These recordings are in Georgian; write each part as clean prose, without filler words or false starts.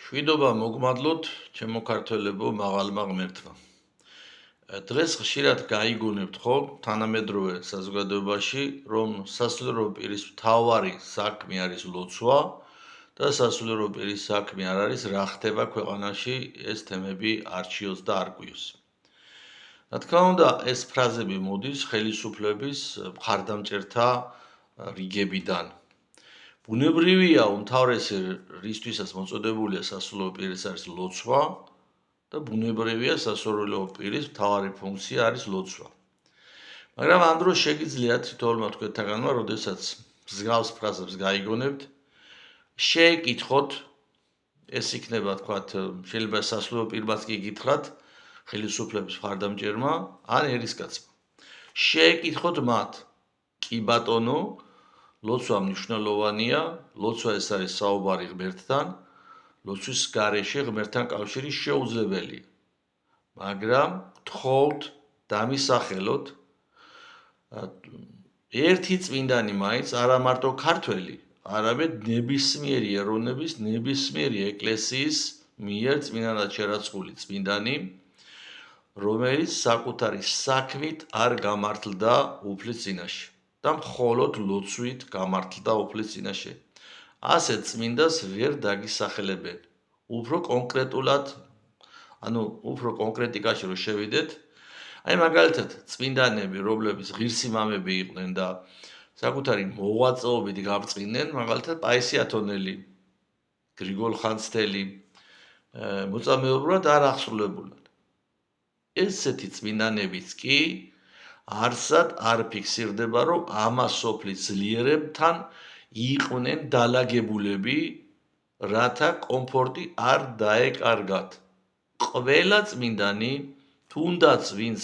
მშვიდობა მოგმადლოთ, ჩემო ქართველებო, მაღალმა ღმერთმა. დღეს ხშირად გაიგონებთ ხო, თანამედროვე საზოგადოებაში, რომ სასულიერო პირის მთავარი საქმე არის ლოცვა და სასულიერო პირის საქმე არ არის რა ხდება ქვეყანაში, ეს თემები არჩიოს და არკვიოს. რა თქმა უნდა, ეს ფრაზები მოდის ხელისუფლების მხარდამჭერთა რიგებიდან. ბუნებრივია უმთავრესი რისთვისაც მოწოდებულია სასულიერო პირის არის ლოცვა და ბუნებრივია სასულიერო პირის მთავარი ფუნქცია არის ლოცვა. მაგრამ ამ დროს შეგიძლიათ თითოეულმა თქვენთაგანმა, როდესაც მსგავს ფრაზებს გაიგონებთ, შეეკითხოთ, ეს იქნება თქვათ, შეიძლება სასულიერო პირმაც კი გითხრათ, ხელისუფლების მხარდამჭერმა, ან ერისკაცმა. შეეკითხოთ მათ, კი ბატონო, ლოცვა მნიშვნელოვანია, ლოცვა ეს არის საუბარი ღმერთთან, ლოცვის გარეშე ღმერთთან კავშირი შეუძლებელია. მაგრამ გთხოვთ, დამისახელოთ ერთი წმინდანი მაინც, არა მარტო ქართველი, არამედ ნებისმიერი ეროვნების, ნებისმიერი ეკლესიის მიერ წმინდანად შერაცხული წმინდანი, რომელიც საკუთარი საქმით არ გამართლდა უფლის წინაშე და მხოლოდ ლოცვით გამართლდა უფლის წინაშე. ასეთ წმინდას ვერ დაგისახელებენ. უფრო კონკრეტულად, უფრო კონკრეტიკაში რომ შევიდეთ, მაგალითად, წმინდანები, რომლებიც ღირსი მამები იყვნენ და საკუთარი მოღვაწეობით გაბრწყინდნენ, მაგალითად, პაისი ათონელი, გრიგოლ ხანძთელი, მოწამეობრივად არ აღსრულებულან. ესეთი წმინდანებიც კი არსად არ ფიქსირდება, რომ ამას სოფლის ძლიერებთან იყვნენ დალაგებულები, რათა კომფორტი არ დაეკარგათ. ყველა წმინდანი, თუნდაც ვინც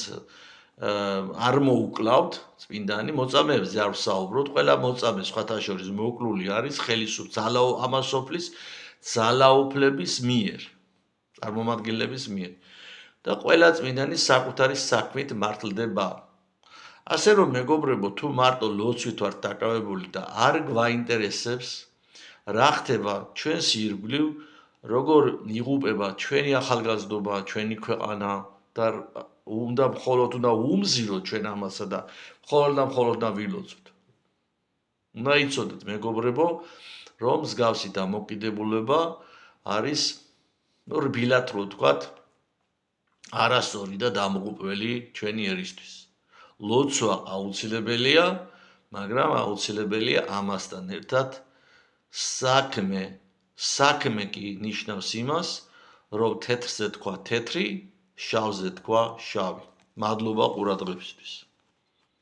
არ მოუკლავთ, წმინდანი, მოწამეებზე არ ვსაუბრობთ, ყველა მოწამე სხვათა შორის მოკლული არის ამას სოფლის ძალაუფლების მიერ, წარმომადგენლების მიერ. და ყველა წმინდანი საკუთარი საქმით მართლდება. ასე რომ მეგობრებო, თუ მარტო ლოცვით ვართ დაკავებული და არ გვაინტერესებს რა ხდება ჩვენს ირგვლივ, როგორ იღუპება ჩვენი ახალგაზრდობა, ჩვენი ქვეყანა და მხოლოდ უნდა უმზიროთ ჩვენ ამასა და მხოლოდ ვილოცოთ. უნდა იცოდეთ მეგობრებო, რომ მსგავსი დამოკიდებულება არის რბილად რო ვთქვათ, არასწორი და დამღუპველი ჩვენი ერისთვის. ლოცვა აუცილებელია, მაგრამ აუცილებელია ამასთან ერთად საქმე. საქმე კი ნიშნავს იმას, რომ თეთრზე თქვა თეთრი, შავზე თქვა შავი. მადლობა ყურადღებისთვის.